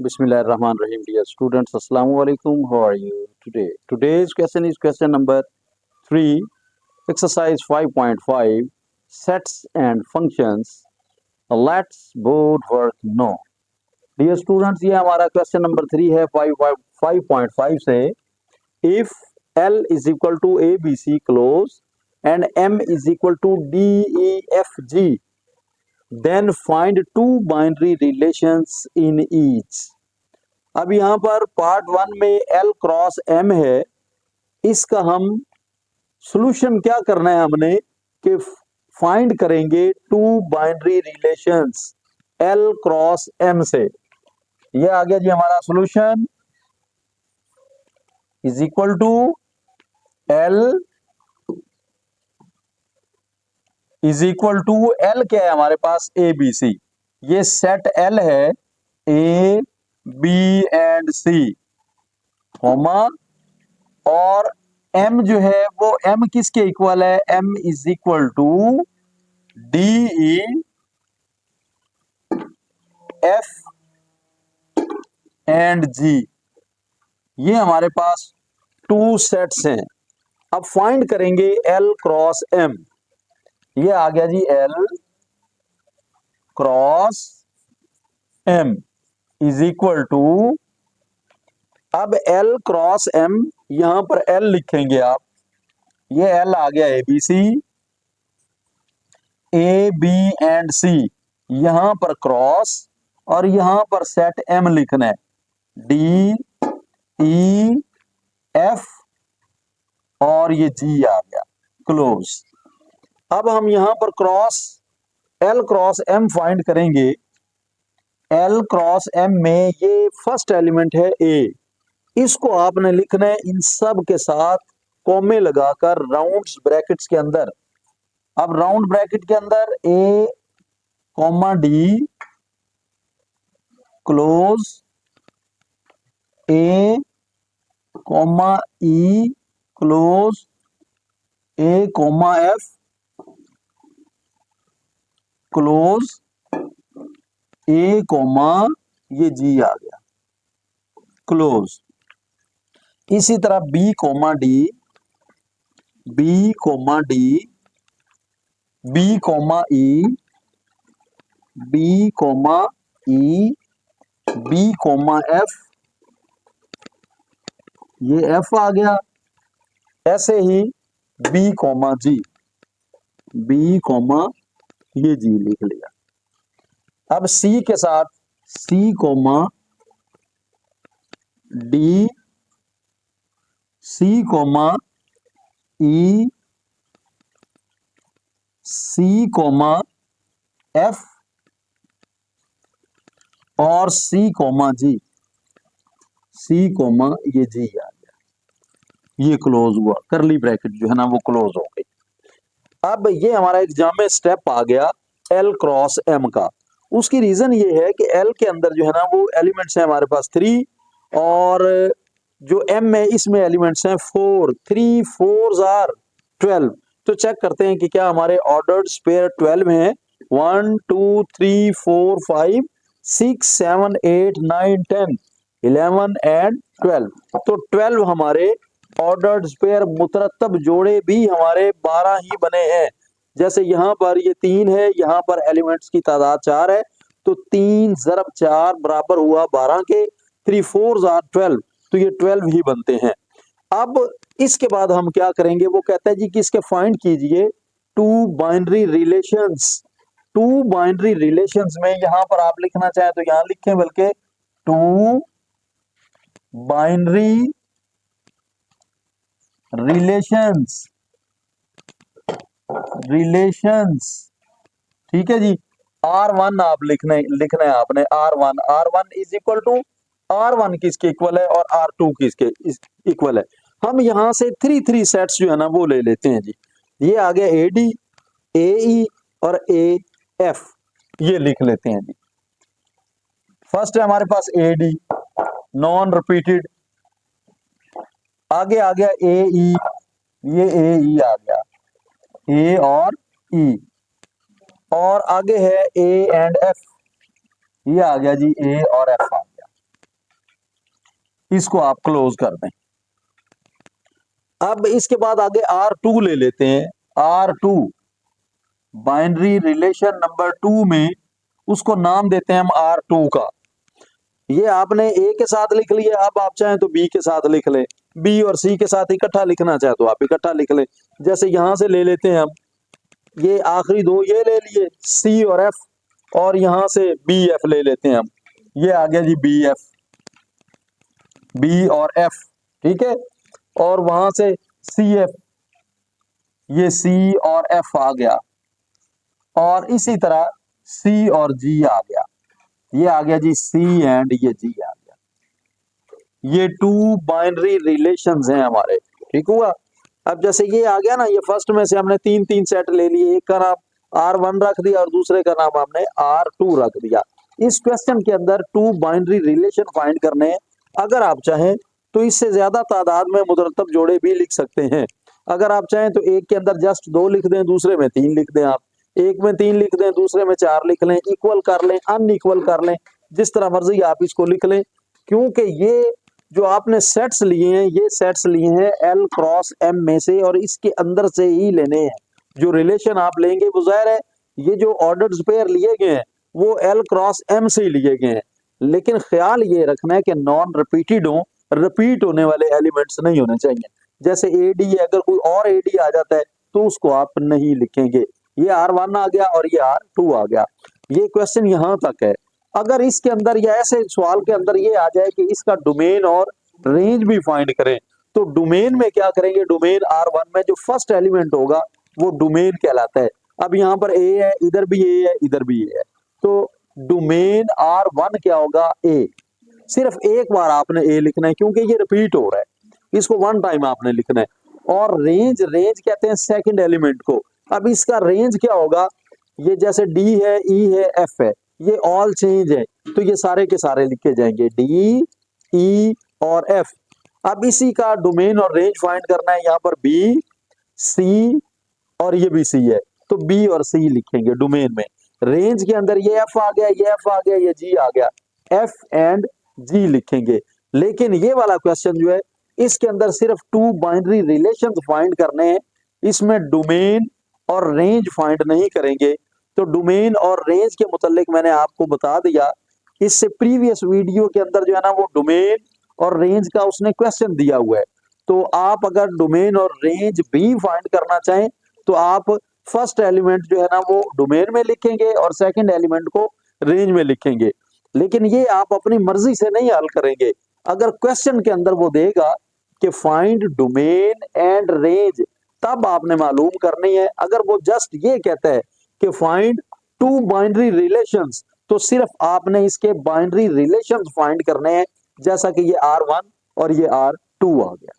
Bismillahirrahmanirrahim. Dear students, Assalamu alaikum. How are you today? Today's question is question number 3, exercise 5.5, sets and functions. Let's both work now. Dear students, ये हमारा question number 3 है 5.5 से. If L is equal to ABC close and M is equal to DEFG, then find two binary relations in each. अब यहाँ पर part 1 में L cross M है, इसका हम सॉल्यूशन क्या करना है हमने कि फाइंड करेंगे two binary relations L cross M से. ये आ गया जी हमारा solution is equal to L is equal to L क्या है हमारे पास ABC. ये सेट L है A B and C comma और M जो है वो M किसके इक्वल है, M is equal to DE F and G. ये हमारे पास टू सेट्स हैं. अब फाइंड करेंगे L क्रॉस M. ये आ गया जी L cross M is equal to, अब L क्रॉस M यहां पर L लिखेंगे आप. ये L आ गया ABC, A B and C यहां पर क्रॉस और यहां पर सेट M लिखना है D E F और ये G आ गया क्लोज. अब हम यहां पर cross L cross M find करेंगे. L क्रॉस M में ये फर्स्ट एलिमेंट है A, इसको आपने लिखना है इन सब के साथ कॉमे लगाकर राउंड ब्रैकेट्स के अंदर. अब राउंड ब्रैकेट के अंदर A comma D close, A comma E close, A comma F close, A comma ये G आ गया क्लोज. इसी तरह B comma D, B comma D, B comma E, B comma E, B comma F, ये F आ गया. ऐसे ही B comma G, B comma ये G लिख लिया. अब C के साथ C comma D, C comma E, C comma F और C comma G, C comma ये G आ गया. ये क्लोज हुआ, करली ब्रैकेट जो है ना वो क्लोज हो गई. अब ये हमारा एग्जाम में स्टेप आ गया L क्रॉस M का. उसकी रीजन ये है कि L के अंदर जो है ना वो एलिमेंट्स हैं हमारे पास 3 और जो M है इसमें एलिमेंट्स हैं 4. 3 4s आर 12. तो चेक करते हैं कि क्या हमारे ऑर्डर्ड स्पेयर 12 हैं. 1 2 3 4 5 6 7 8 9 10 11 एंड 12. तो 12 हमारे ऑर्डर्ड स्पेयर मुतरतब जोड़े भी हमारे 12 ही बने हैं. जैसे यहाँ पर ये 3 है, यहाँ पर एलिमेंट्स की तादाद 4 है, तो 3 ज़रब 4 बराबर हुआ 12 के. 3 4s आर 12, तो ये 12 ही बनते हैं. अब इसके बाद हम क्या करेंगे, वो कहता है जी कि इसके फाइंड कीजिए two binary relations. Two binary relations में यहां पर आप लिखना चाहें तो यहां लिखें, बल्कि टू बाइनरी रिलेशंस ठीक है जी. R1 आप लिखना है आपने R1 is equal to R1 किसके इक्वल है और R2 किसके इक्वल है. हम यहां से 3 सेट्स जो है ना वो ले लेते हैं जी. ये आ गया AD AE और AF, ये लिख लेते हैं जी. फर्स्ट है हमारे पास AD नॉन रिपीटेड, आगे आ गया AE, ये AE आ गया A और E, और आगे है A एंड F, ये आ गया जी A और F आ गया. इसको आप क्लोज कर दें। अब इसके बाद आगे R2 ले लेते हैं। R2 बाइनरी रिलेशन नंबर 2 में उसको नाम देते हैं हम R2 का। ये आपने A के साथ लिख लिया, अब आप चाहें तो B के साथ लिख लें, B और C के साथ इकट्ठा लिखना चाहे तो आप इकट्ठा लिख लें। जैसे यहां से ले लेते हैं हम, ये आखिरी दो ये ले लिए C और F, और यहां से BF ले लेते हैं हम। ये आ गया जी BF, B और F, ठीक है। और वहां से CF, ये C और F आ गया, और इसी तरह C और G आ गया। ये आ गया जी C एंड ये G आ गया। ये 2 बाइनरी रिलेशंस हैं हमारे, ठीक हुआ। अब जैसे ये आ गया ना, ये फर्स्ट में से हमने 3 सेट ले लिए, एक का नाम R1 रख दिया और दूसरे का नाम हमने R2 रख दिया। इस क्वेश्चन के अंदर 2 बाइनरी रिलेशन फाइंड करने हैं। अगर आप चाहें तो इससे ज्यादा तादाद में मुतरतब जोड़े भी लिख सकते हैं। अगर आप चाहें तो एक के अंदर जस्ट 2 लिख दें, दूसरे में 3 लिख दें, आप एक में 3 लिख दें, दूसरे में 4 लिख लें, इक्वल कर लें, अनइक्वल कर लें, जिस तरह मर्जी आप इसको लिख लें। क्योंकि ये जो आपने सेट्स लिए हैं, ये सेट्स लिए हैं L क्रॉस M में से, और इसके अंदर से ही लेने हैं। जो रिलेशन आप लेंगे वो जाहिर है ये जो ऑर्डर्ड पेयर लिए गए हैं वो L क्रॉस M से ही लिए गए हैं, लेकिन ख्याल ये रखना है कि नॉन रिपीटेड हो, रिपीट होने वाले एलिमेंट्स नहीं होने चाहिए। जैसे AD है, अगर कोई और AD आ जाता है तो उसको आप नहीं लिखेंगे। ये R1 आ गया और ये R2 आ गया। ये क्वेश्चन यहां तक है। अगर इसके अंदर या ऐसे सवाल के अंदर ये आ जाए कि इसका डोमेन और रेंज भी फाइंड करें, तो डोमेन में क्या करेंगे, डोमेन R1 में जो फर्स्ट एलिमेंट होगा वो डोमेन कहलाता है। अब यहाँ पर A है, इधर भी A है, इधर भी A है, तो डोमेन R1 क्या होगा, A। सिर्फ एक बार आपने A लिखना है क्योंकि ये रिपीट हो रहा है, इसको 1 टाइम आपने लिखना है। और रेंज, रेंज कहते हैं सेकंड एलिमेंट को। अब इसका रेंज क्या होगा, ये जैसे D है, E है, F है, ये ऑल चेंज है, तो ये सारे के सारे लिखे जाएंगे D, E और F। अब इसी का डोमेन और रेंज फाइंड करना है, यहाँ पर B, C और ये भी C है, तो B और C लिखेंगे डोमेन में। रेंज के अंदर ये F आ गया, ये F आ गया, ये G आ गया, F एंड G लिखेंगे। लेकिन ये वाला क्वेश्चन जो है इसके अंदर सिर्फ 2 बाइनरी रिलेशंस फाइंड करने हैं, इसमें डोमेन और रेंज फाइंड नहीं करेंगे। तो डोमेन और रेंज के मुतालिक मैंने आपको बता दिया, इससे प्रीवियस वीडियो के अंदर जो है ना वो डोमेन और रेंज का उसने क्वेश्चन दिया हुआ है। तो आप अगर डोमेन और रेंज भी फाइंड करना चाहें तो आप फर्स्ट एलिमेंट जो है ना वो डोमेन में लिखेंगे और सेकंड एलिमेंट को रेंज में लिखेंगे। लेकिन ये आप अपनी मर्जी से नहीं हल करेंगे। अगर क्वेश्चन के अंदर वो देगा कि फाइंड डोमेन एंड रेंज, तब आपने मालूम करनी है। अगर वो जस्ट ये कहता है कि फाइंड 2 बाइनरी रिलेशंस, तो सिर्फ आपने इसके बाइनरी रिलेशंस फाइंड करने हैं, जैसा कि ये R1 और ये R2 आ गया।